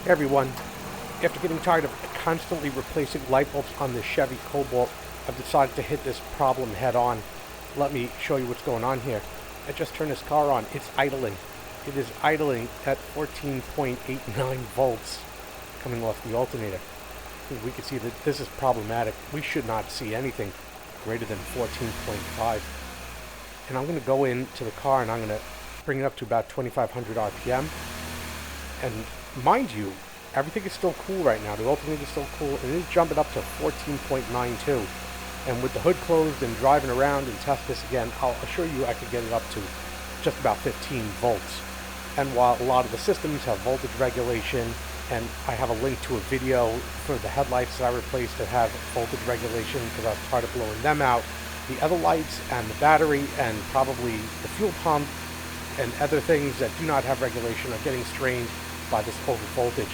Hey everyone, after getting tired of constantly replacing light bulbs on this Chevy Cobalt, I've decided to hit this problem head on. Let me show you what's going on here. I just turned this car on. It's idling. It is idling at 14.89 volts coming off the alternator. We can see that this is problematic. We should not see anything greater than 14.5. And I'm going to go into the car and I'm going to bring it up to about 2500 RPM. And mind you, everything is still cool right now. The alternator is still cool, and it is jumping up to 14.92. And with the hood closed and driving around and test this again, I'll assure you I could get it up to just about 15 volts. And while a lot of the systems have voltage regulation, and I have a link to a video for the headlights that I replaced that have voltage regulation because I was tired of blowing them out, the other lights and the battery and probably the fuel pump and other things that do not have regulation are getting strained by this over voltage.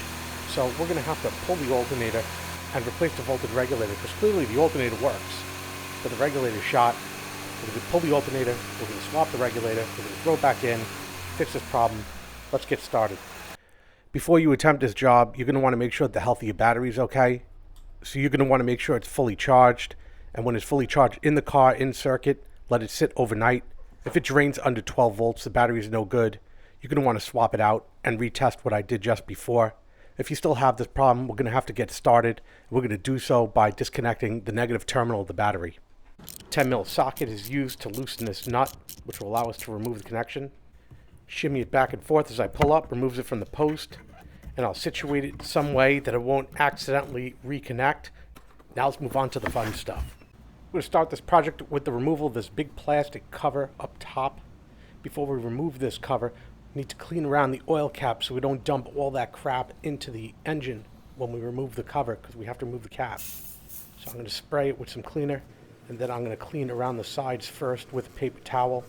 So we're going to have to pull the alternator and replace the voltage regulator, because clearly the alternator works, but the regulator shot. We're going to pull the alternator, we're going to swap the regulator, we're going to throw it back in, fix this problem. Let's get started. Before you attempt this job, you're going to want to make sure that the health of your battery is okay. So you're going to want to make sure it's fully charged, and when it's fully charged in the car, in circuit, let it sit overnight. If it drains under 12 volts, the battery is no good. You're going to want to swap it out and retest what I did just before. If you still have this problem, we're going to have to get started. We're going to do so by disconnecting the negative terminal of the battery. 10mm socket is used to loosen this nut, which will allow us to remove the connection. Shimmy it back and forth as I pull up, removes it from the post, and I'll situate it some way that it won't accidentally reconnect. Now let's move on to the fun stuff. We're going to start this project with the removal of this big plastic cover up top. Before we remove this cover, we need to clean around the oil cap so we don't dump all that crap into the engine when we remove the cover, because we have to remove the cap. So I'm going to spray it with some cleaner, and then I'm going to clean around the sides first with a paper towel.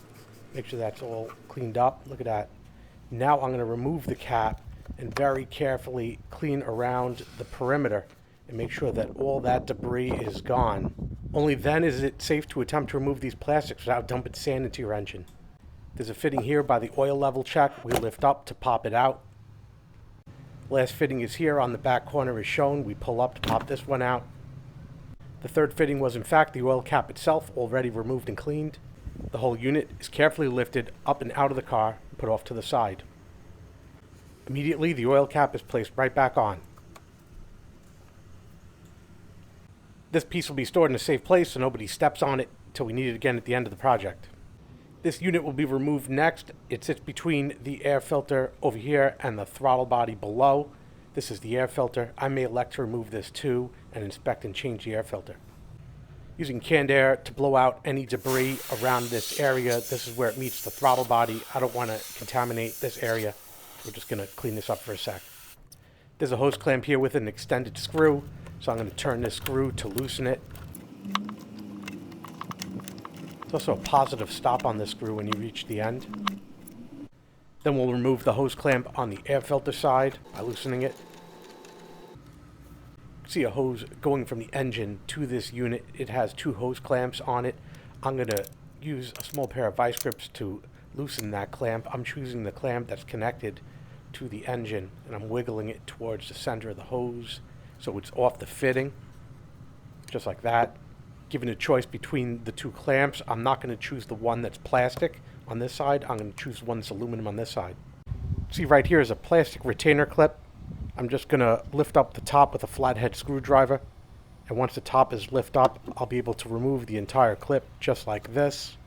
Make sure that's all cleaned up. Look at that. Now I'm going to remove the cap and very carefully clean around the perimeter and make sure that all that debris is gone. Only then is it safe to attempt to remove these plastics without dumping sand into your engine. There's a fitting here by the oil level check. We lift up to pop it out. Last fitting is here on the back corner as shown. We pull up to pop this one out. The third fitting was in fact the oil cap itself, already removed and cleaned. The whole unit is carefully lifted up and out of the car and put off to the side. Immediately the oil cap is placed right back on. This piece will be stored in a safe place so nobody steps on it until we need it again at the end of the project. This unit will be removed next. It sits between the air filter over here and the throttle body below. This is the air filter. I may elect to remove this too and inspect and change the air filter. Using canned air to blow out any debris around this area. This is where it meets the throttle body. I don't want to contaminate this area. We're just going to clean this up for a sec. There's a hose clamp here with an extended screw, so I'm going to turn this screw to loosen it. There's also a positive stop on this screw when you reach the end. Then we'll remove the hose clamp on the air filter side by loosening it. See a hose going from the engine to this unit. It has two hose clamps on it. I'm going to use a small pair of vice grips to loosen that clamp. I'm choosing the clamp that's connected to the engine, and I'm wiggling it towards the center of the hose so it's off the fitting, just like that. Given a choice between the two clamps, I'm not going to choose the one that's plastic on this side. I'm going to choose one that's aluminum on this side. See, right here is a plastic retainer clip. I'm just going to lift up the top with a flathead screwdriver, and once the top is lifted up, I'll be able to remove the entire clip just like this.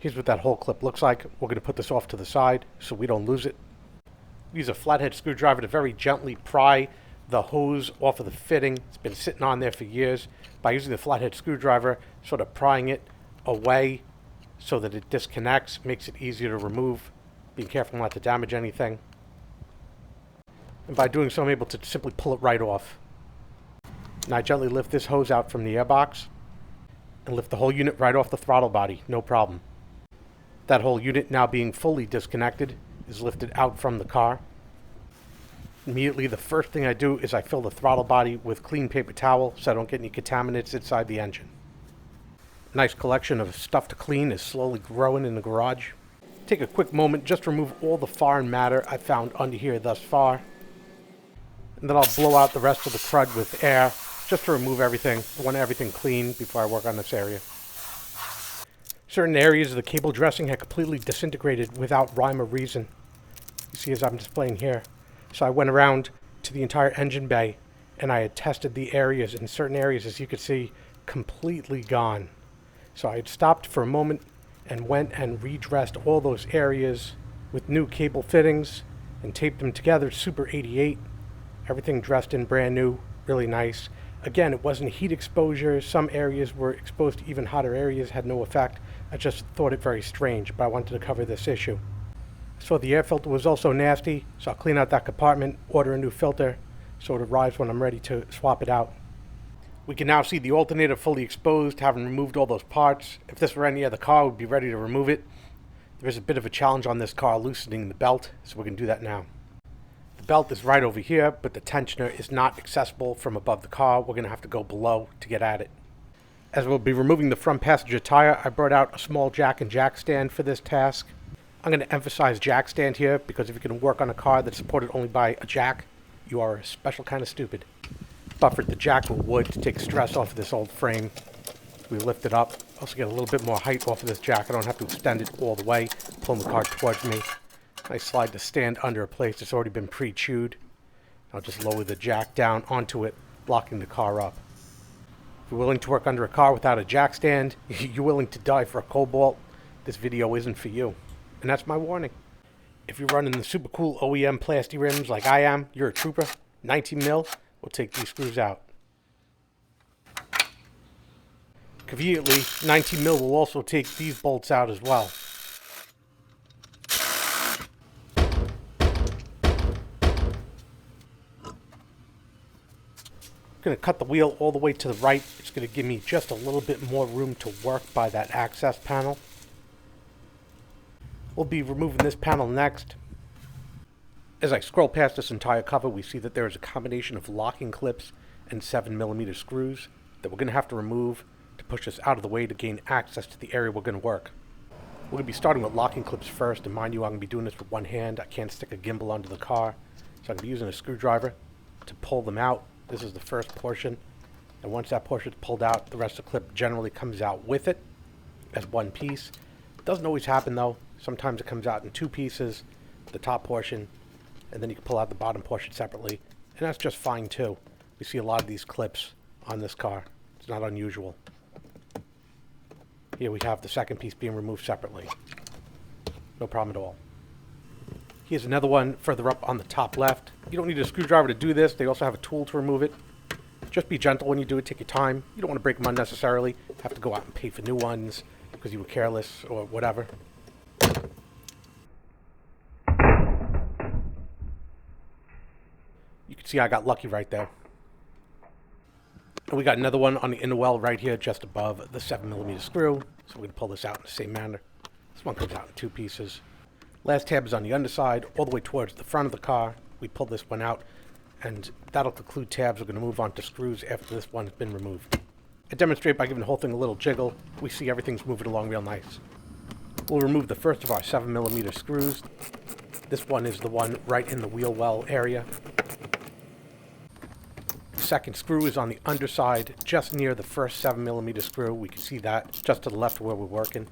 Here's what that whole clip looks like. We're going to put this off to the side so we don't lose it. Use a flathead screwdriver to very gently pry the hose off of the fitting. It's been sitting on there for years. By using the flathead screwdriver, sort of prying it away so that it disconnects, makes it easier to remove. Being careful not to damage anything. And by doing so, I'm able to simply pull it right off. Now I gently lift this hose out from the airbox and lift the whole unit right off the throttle body, no problem. That whole unit, now being fully disconnected, is lifted out from the car. Immediately, the first thing I do is I fill the throttle body with clean paper towel so I don't get any contaminants inside the engine. A nice collection of stuff to clean is slowly growing in the garage. Take a quick moment just to remove all the foreign matter I found under here thus far. And then I'll blow out the rest of the crud with air just to remove everything. I want everything clean before I work on this area. Certain areas of the cable dressing had completely disintegrated without rhyme or reason. You see as I'm displaying here. So I went around to the entire engine bay and I had tested the areas, and certain areas, as you could see, completely gone. So I had stopped for a moment and went and redressed all those areas with new cable fittings and taped them together, Super 88. Everything dressed in brand new, really nice. Again, it wasn't heat exposure. Some areas were exposed to even hotter areas, had no effect. I just thought it very strange, but I wanted to cover this issue. So the air filter was also nasty, so I'll clean out that compartment, order a new filter, so it arrives when I'm ready to swap it out. We can now see the alternator fully exposed, having removed all those parts. If this were any other car, we'd be ready to remove it. There is a bit of a challenge on this car loosening the belt, so we're going to do that now. The belt is right over here, but the tensioner is not accessible from above the car. We're going to have to go below to get at it. As we'll be removing the front passenger tire, I brought out a small jack and jack stand for this task. I'm going to emphasize jack stand here, because if you can work on a car that's supported only by a jack, you are a special kind of stupid. Buffered the jack with wood to take stress off of this old frame. We lift it up. Also get a little bit more height off of this jack. I don't have to extend it all the way, pulling the car towards me. I slide the stand under a place that's already been pre-chewed. I'll just lower the jack down onto it, blocking the car up. If you're willing to work under a car without a jack stand, you're willing to die for a Cobalt, this video isn't for you. And that's my warning. If you're running the super cool OEM plastic rims like I am, you're a trooper. 19 mil. We'll take these screws out. Conveniently, 19 mil will also take these bolts out as well. I'm going to cut the wheel all the way to the right. It's going to give me just a little bit more room to work by that access panel. We'll be removing this panel next. As I scroll past this entire cover, we see that there is a combination of locking clips and 7mm screws that we're going to have to remove to push us out of the way to gain access to the area we're going to work. We're going to be starting with locking clips first, and mind you, I'm going to be doing this with one hand. I can't stick a gimbal under the car, so I'm going to be using a screwdriver to pull them out. This is the first portion, and once that portion is pulled out, the rest of the clip generally comes out with it as one piece. It doesn't always happen though. Sometimes it comes out in two pieces, the top portion, and then you can pull out the bottom portion separately, and that's just fine too. We see a lot of these clips on this car. It's not unusual. Here we have the second piece being removed separately. No problem at all. Here's another one further up on the top left. You don't need a screwdriver to do this. They also have a tool to remove it. Just be gentle when you do it. Take your time. You don't want to break them unnecessarily. Have to go out and pay for new ones because you were careless or whatever. You can see I got lucky right there. And we got another one on the inner well right here just above the 7mm screw. So we're going to pull this out in the same manner. This one comes out in two pieces. Last tab is on the underside, all the way towards the front of the car. We pull this one out, and that'll conclude tabs. We're going to move on to screws after this one has been removed. I demonstrate by giving the whole thing a little jiggle. We see everything's moving along real nice. We'll remove the first of our 7mm screws. This one is the one right in the wheel well area. The second screw is on the underside, just near the first 7mm screw. We can see that just to the left of where we're working.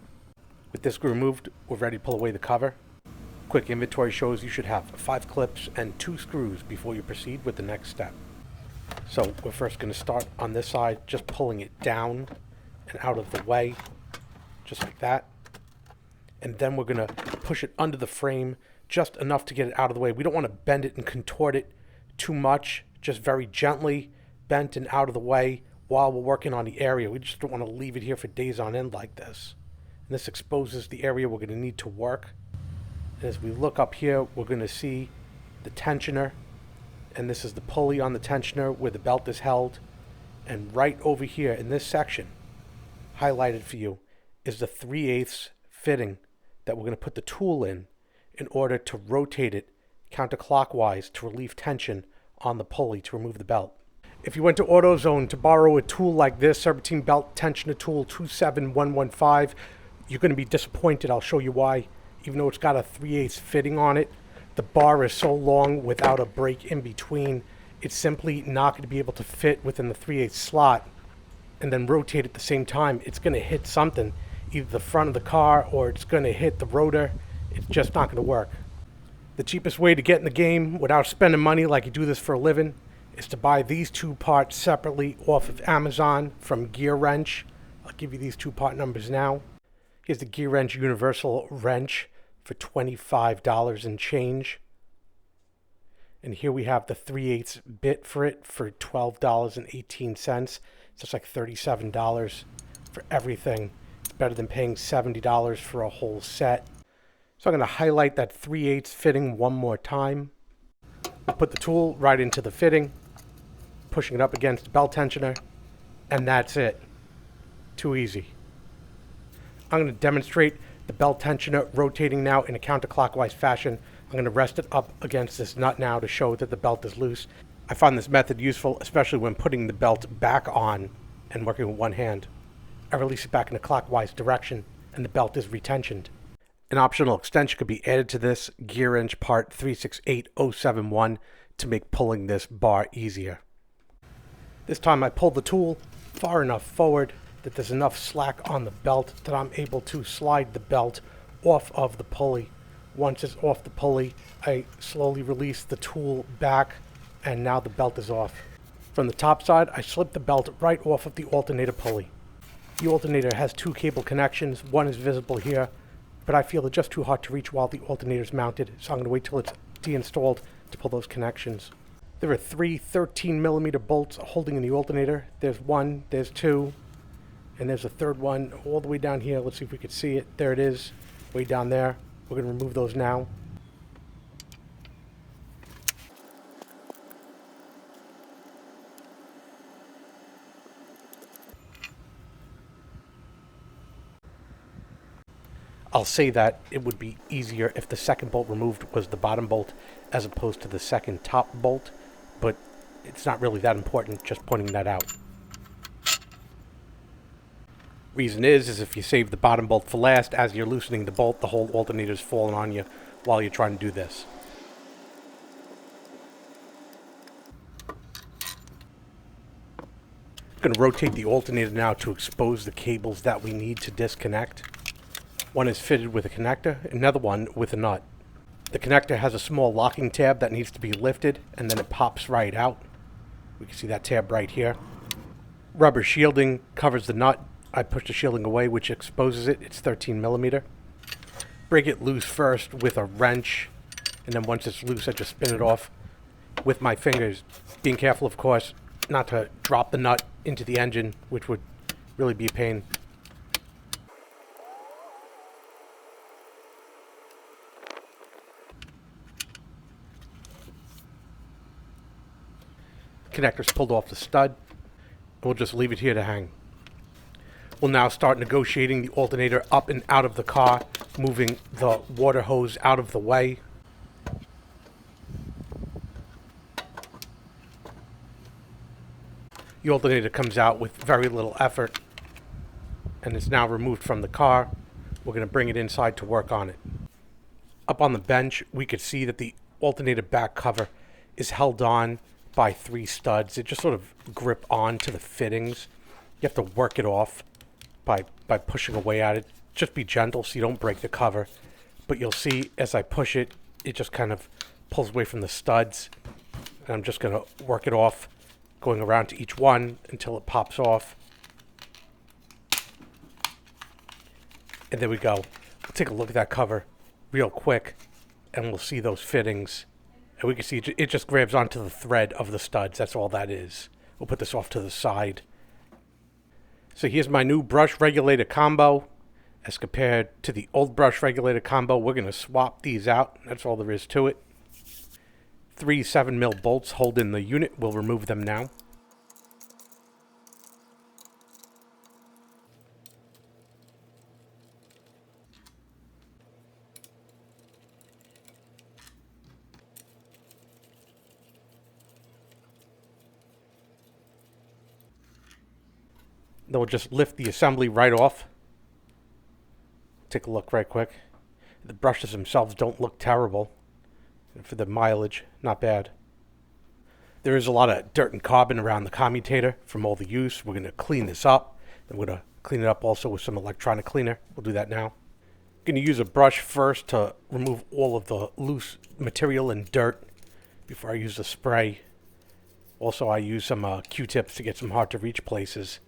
With this screw removed, we're ready to pull away the cover. Quick inventory shows you should have 5 clips and 2 screws before you proceed with the next step. So we're first going to start on this side, just pulling it down and out of the way, just like that. And then we're going to push it under the frame just enough to get it out of the way. We don't want to bend it and contort it too much, just very gently bent and out of the way while we're working on the area. We just don't want to leave it here for days on end like this. And this exposes the area we're going to need to work. And as we look up here, we're going to see the tensioner, and this is the pulley on the tensioner where the belt is held. And right over here in this section, highlighted for you, is the 3/8 fitting that we're going to put the tool in order to rotate it counterclockwise to relieve tension on the pulley to remove the belt. If you went to AutoZone to borrow a tool like this, Serpentine Belt Tensioner Tool 27115, you're going to be disappointed. I'll show you why. even though it's got a 3/8 fitting on it, the bar is so long without a break in between, it's simply not going to be able to fit within the 3/8 slot and then rotate at the same time. It's going to hit something, either the front of the car or it's going to hit the rotor. It's just not going to work. The cheapest way to get in the game without spending money like you do this for a living is to buy these two parts separately off of Amazon from Gear Wrench. I'll give you these two part numbers now. Here's the Gear Wrench Universal Wrench for $25 and change. And here we have the 3/8 bit for it for $12.18. So it's like $37 for everything. It's better than paying $70 for a whole set. So I'm going to highlight that 3/8 fitting one more time. We'll put the tool right into the fitting, pushing it up against the belt tensioner, and that's it. Too easy. I'm going to demonstrate the belt tensioner rotating now in a counterclockwise fashion. I'm going to rest it up against this nut now to show that the belt is loose. I find this method useful, especially when putting the belt back on and working with one hand. I release it back in a clockwise direction, and the belt is retensioned. An optional extension could be added to this Gear Wrench part 368071 to make pulling this bar easier. This time I pull the tool far enough forward that there's enough slack on the belt that I'm able to slide the belt off of the pulley. Once it's off the pulley, I slowly release the tool back, and now the belt is off. From the top side, I slip the belt right off of the alternator pulley. The alternator has two cable connections. One is visible here, but I feel it's just too hard to reach while the alternator is mounted, so I'm going to wait till it's deinstalled to pull those connections. There are three 13mm bolts holding in the alternator. There's one, there's two, and there's a third one all the way down here. Let's see if we can see it. There it is, way down there. We're going to remove those now. I'll say that it would be easier if the second bolt removed was the bottom bolt as opposed to the second top bolt, but it's not really that important, just pointing that out. Reason is if you save the bottom bolt for last, as you're loosening the bolt, the whole alternator's falling on you while you're trying to do this. I'm going to rotate the alternator now to expose the cables that we need to disconnect. One is fitted with a connector, another one with a nut. The connector has a small locking tab that needs to be lifted, and then it pops right out. We can see that tab right here. Rubber shielding covers the nut. I push the shielding away, which exposes it. It's 13mm. Break it loose first with a wrench, and then once it's loose, I just spin it off with my fingers. Being careful, of course, not to drop the nut into the engine, which would really be a pain. Connector's pulled off the stud, and we'll just leave it here to hang. We'll now start negotiating the alternator up and out of the car, moving the water hose out of the way. The alternator comes out with very little effort and is now removed from the car. We're going to bring it inside to work on it. Up on the bench, we could see that the alternator back cover is held on by 3 studs. It just sort of grip onto the fittings. You have to work it off by pushing away at it. Just be gentle so you don't break the cover. But you'll see as I push it, it just kind of pulls away from the studs. And I'm just going to work it off, going around to each one until it pops off. And there we go. We'll take a look at that cover real quick, and we'll see those fittings. And we can see it just grabs onto the thread of the studs. That's all that is. We'll put this off to the side. So here's my new brush regulator combo. As compared to the old brush regulator combo, we're going to swap these out. That's all there is to it. 3 7mm bolts hold in the unit. We'll remove them now. Then we'll just lift the assembly right off. Take a look right quick. The brushes themselves don't look terrible. And for the mileage, not bad. There is a lot of dirt and carbon around the commutator from all the use. We're going to clean this up. Then we're going to clean it up also with some electronic cleaner. We'll do that now. I'm going to use a brush first to remove all of the loose material and dirt before I use the spray. Also, I use some Q-tips to get some hard to reach places.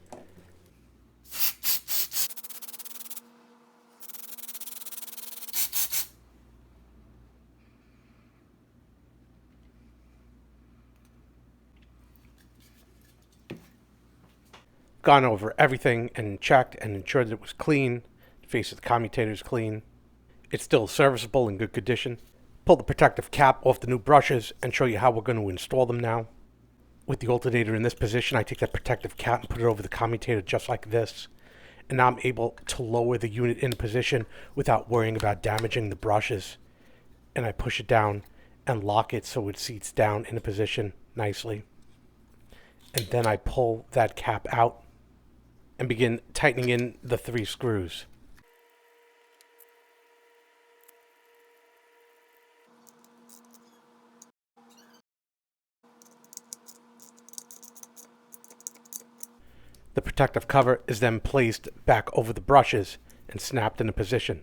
Gone over everything and checked and ensured that it was clean. The face of the commutator is clean. It's still serviceable in good condition. Pull the protective cap off the new brushes and show you how we're going to install them now. With the alternator in this position, I take that protective cap and put it over the commutator just like this. And now I'm able to lower the unit into position without worrying about damaging the brushes. And I push it down and lock it so it seats down in a position nicely. And then I pull that cap out and begin tightening in the 3 screws. The protective cover is then placed back over the brushes and snapped into position.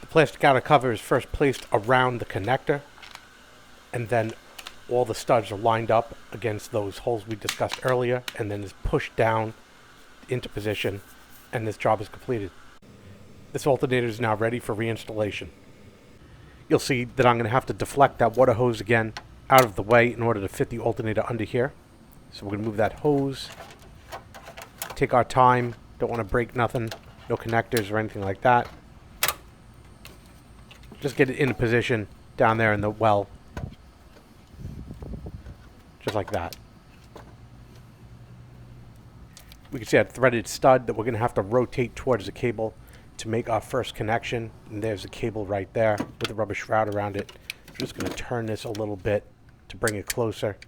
The plastic outer cover is first placed around the connector, and then all the studs are lined up against those holes we discussed earlier, and then is pushed down into position, and this job is completed. This alternator is now ready for reinstallation. You'll see that I'm going to have to deflect that water hose again out of the way in order to fit the alternator under here. So we're going to move that hose, take our time, don't want to break nothing, no connectors or anything like that. Just get it in position down there in the well. Just like that. We can see a threaded stud that we're going to have to rotate towards the cable to make our first connection. And there's the cable right there with the rubber shroud around it. I'm just going to turn this a little bit to bring it closer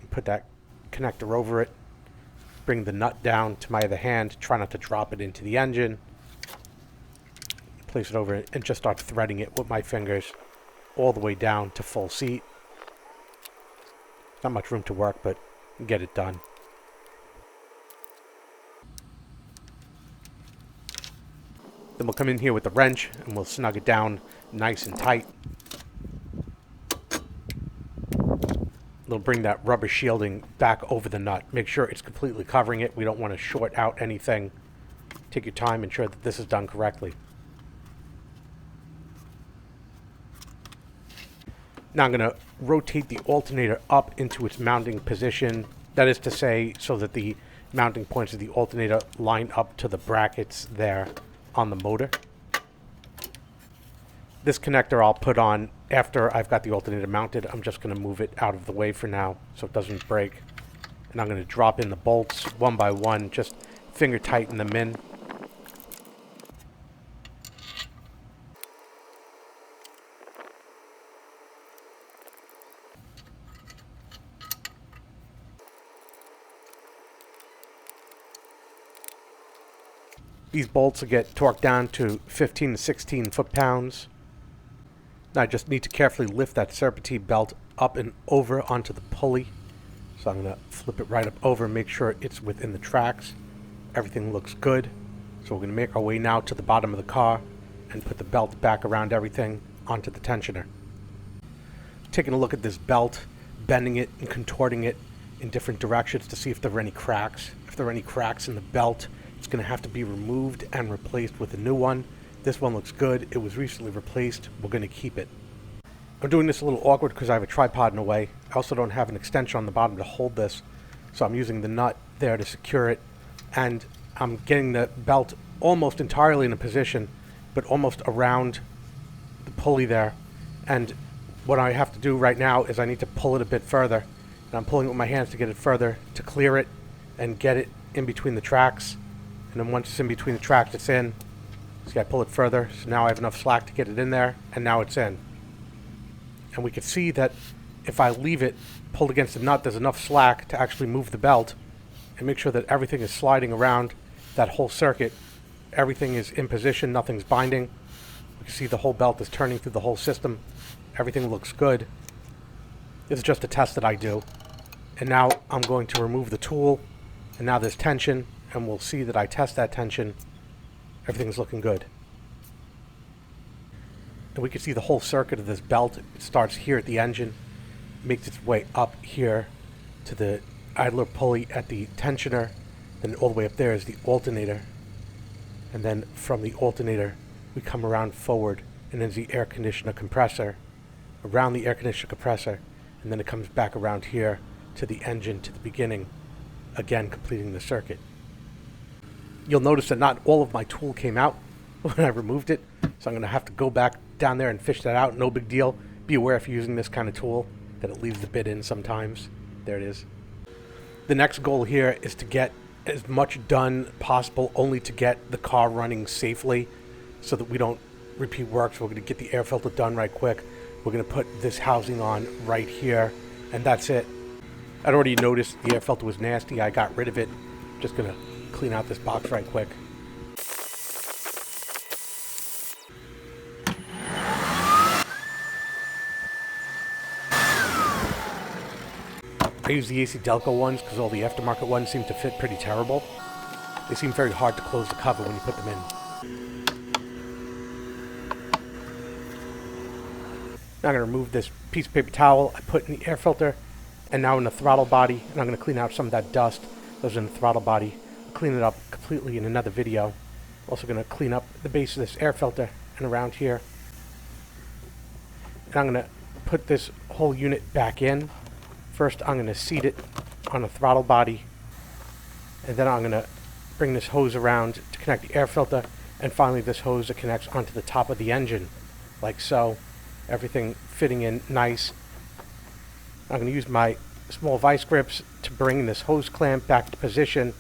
and put that connector over it. Bring the nut down to my other hand. Try not to drop it into the engine. Place it over it and just start threading it with my fingers all the way down to full seat. Not much room to work, but get it done. Then we'll come in here with the wrench and we'll snug it down nice and tight. We'll bring that rubber shielding back over the nut. Make sure it's completely covering it. We don't want to short out anything. Take your time, ensure that this is done correctly. Now I'm going to rotate the alternator up into its mounting position. That is to say, so that the mounting points of the alternator line up to the brackets there on the motor. This connector I'll put on after I've got the alternator mounted. I'm just going to move it out of the way for now so it doesn't break. And I'm going to drop in the bolts one by one, just finger tighten them in. These bolts will get torqued down to 15 to 16 foot-pounds. Now I just need to carefully lift that serpentine belt up and over onto the pulley. So I'm going to flip it right up over and make sure it's within the tracks. Everything looks good. So we're going to make our way now to the bottom of the car and put the belt back around everything onto the tensioner. Taking a look at this belt, bending it and contorting it in different directions to see if there are any cracks. If there are any cracks in the belt, it's going to have to be removed and replaced with a new one. This one looks good. It was recently replaced. We're going to keep it. I'm doing this a little awkward because I have a tripod in the way. I also don't have an extension on the bottom to hold this. So I'm using the nut there to secure it. And I'm getting the belt almost entirely in a position, but almost around the pulley there. And what I have to do right now is I need to pull it a bit further. And I'm pulling it with my hands to get it further, to clear it and get it in between the tracks. And then once it's in between the tracks, it's in. See, I pull it further, so now I have enough slack to get it in there, and now it's in. And we can see that if I leave it pulled against the nut, there's enough slack to actually move the belt and make sure that everything is sliding around that whole circuit Everything is in position, nothing's binding. You can see the whole belt is turning through the whole system. Everything looks good. This is just a test that I do. And now I'm going to remove the tool, and now there's tension, and we'll see that I test that tension. Everything's looking good. And we can see the whole circuit of this belt. It starts here at the engine, makes its way up here to the idler pulley at the tensioner, then all the way up there is the alternator. And then from the alternator, we come around forward, and there's the air conditioner compressor, around the air conditioner compressor, and then it comes back around here to the engine, to the beginning, again completing the circuit. You'll notice that not all of my tool came out when I removed it, so I'm going to have to go back down there and fish that out. No big deal. Be aware if you're using this kind of tool that it leaves the bit in sometimes. There it is. The next goal here is to get as much done possible, only to get the car running safely so that we don't repeat work. So we're going to get the air filter done right quick. We're going to put this housing on right here, and that's it. I'd already noticed the air filter was nasty. I got rid of it. Just going to clean out this box right quick. I use the AC Delco ones because all the aftermarket ones seem to fit pretty terrible. They seem very hard to close the cover when you put them in. Now I'm going to remove this piece of paper towel I put in the air filter, and now in the throttle body, and I'm going to clean out some of that dust that was in the throttle body. I'll clean it up completely in another video. Also going to clean up the base of this air filter and around here. And I'm going to put this whole unit back in. First, I'm going to seat it on the throttle body, and then I'm going to bring this hose around to connect the air filter, and finally this hose that connects onto the top of the engine, like so. Everything fitting in nice. I'm going to use my small vice grips to bring this hose clamp back to position,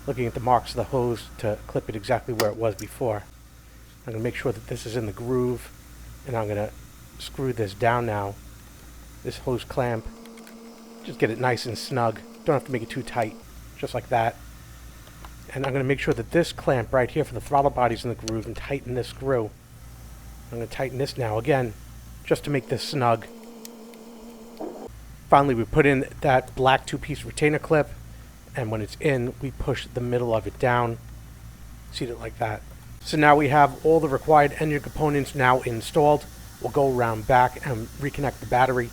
looking at the marks of the hose to clip it exactly where it was before. I'm going to make sure that this is in the groove, and I'm going to screw this down now, this hose clamp. Just get it nice and snug. Don't have to make it too tight, just like that. And I'm going to make sure that this clamp right here for the throttle body is in the groove, and tighten this screw. I'm going to tighten this now again, just to make this snug. Finally, we put in that black 2-piece retainer clip, and when it's in, we push the middle of it down. Seat it like that. So now we have all the required engine components now installed. We'll go around back and reconnect the battery.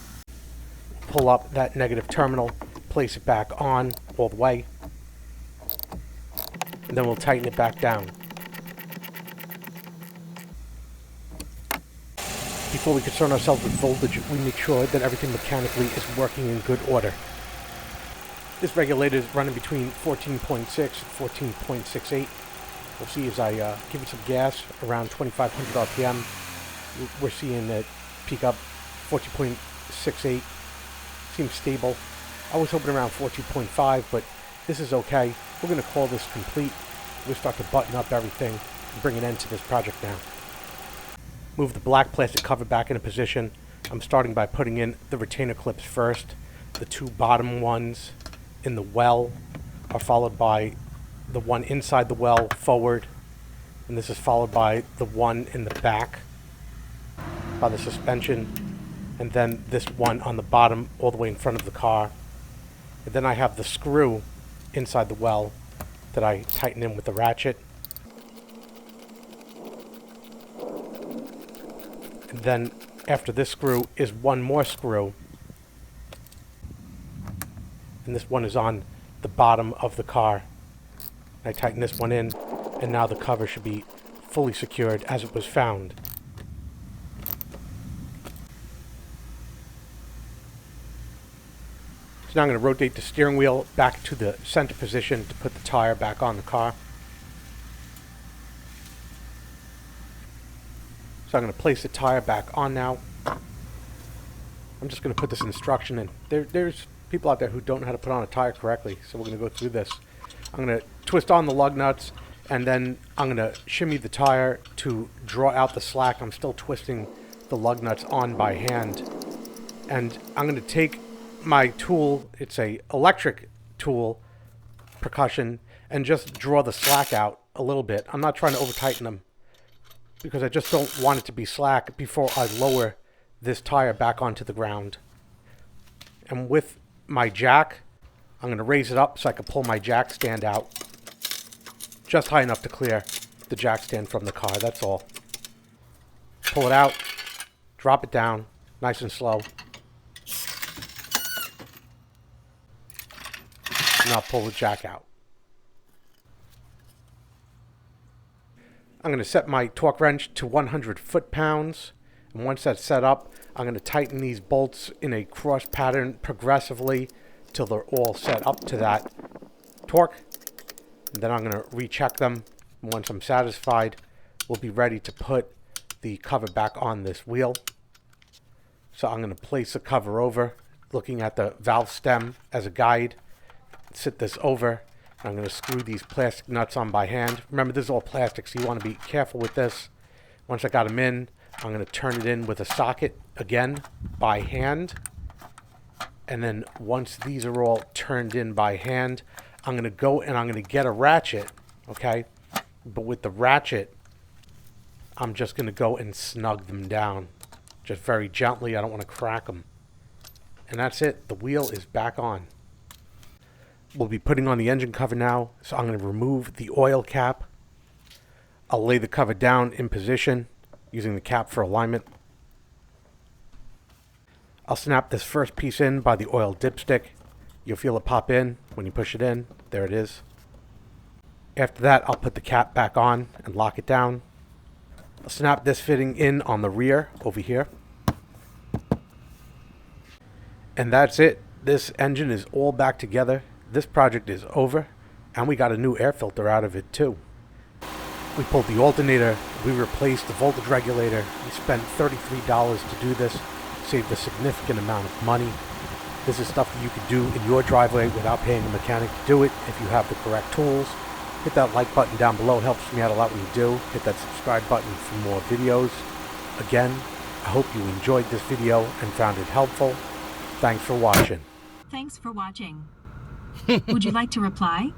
Pull up that negative terminal, place it back on all the way, and then we'll tighten it back down. Before we concern ourselves with voltage, we make sure that everything mechanically is working in good order. This regulator is running between 14.6 and 14.68. We'll see as I give it some gas around 2,500 RPM. We're seeing it peak up 14.68. Seems stable. I was hoping around 14.5, but this is okay. We're going to call this complete. We'll start to button up everything and bring an end to this project now. Move the black plastic cover back into position. I'm starting by putting in the retainer clips first. The two bottom ones in the well are followed by the one inside the well forward, and this is followed by the one in the back by the suspension, and then this one on the bottom all the way in front of the car. And then I have the screw inside the well that I tighten in with the ratchet. And then after this screw is one more screw, and this one is on the bottom of the car. I tighten this one in, and now the cover should be fully secured as it was found. So now I'm going to rotate the steering wheel back to the center position to put the tire back on the car. So I'm going to place the tire back on now. I'm just going to put this instruction in. There's people out there who don't know how to put on a tire correctly, so we're going to go through this. I'm going to twist on the lug nuts, and then I'm going to shimmy the tire to draw out the slack. I'm still twisting the lug nuts on by hand. And I'm going to take my tool, it's a electric tool, percussion, and just draw the slack out a little bit. I'm not trying to over tighten them because I just don't want it to be slack before I lower this tire back onto the ground. And with my jack, I'm going to raise it up so I can pull my jack stand out just high enough to clear the jack stand from the car. That's all. Pull it out, drop it down, nice and slow. Now pull the jack out. I'm going to set my torque wrench to 100 foot-pounds. And once that's set up, I'm going to tighten these bolts in a cross pattern progressively till they're all set up to that torque. And then I'm going to recheck them. And once I'm satisfied, we'll be ready to put the cover back on this wheel. So I'm going to place the cover over, looking at the valve stem as a guide. Sit this over. I'm going to screw these plastic nuts on by hand. Remember, this is all plastic, so you want to be careful with this. Once I got them in, I'm going to turn it in with a socket again by hand. And then once these are all turned in by hand, I'm going to go and I'm going to get a ratchet, okay? But with the ratchet, I'm just going to go and snug them down. Just very gently. I don't want to crack them. And that's it. The wheel is back on. We'll be putting on the engine cover now, so I'm going to remove the oil cap. I'll lay the cover down in position using the cap for alignment. I'll snap this first piece in by the oil dipstick. You'll feel it pop in when you push it in. There it is. After that, I'll put the cap back on and lock it down. I'll snap this fitting in on the rear over here. And that's it. This engine is all back together. This project is over, and we got a new air filter out of it too. We pulled the alternator, we replaced the voltage regulator, we spent $33 to do this, saved a significant amount of money. This is stuff that you could do in your driveway without paying a mechanic to do it if you have the correct tools. Hit that like button down below, it helps me out a lot when you do. Hit that subscribe button for more videos. Again, I hope you enjoyed this video and found it helpful. Thanks for watching. Thanks for watching. Would you like to reply?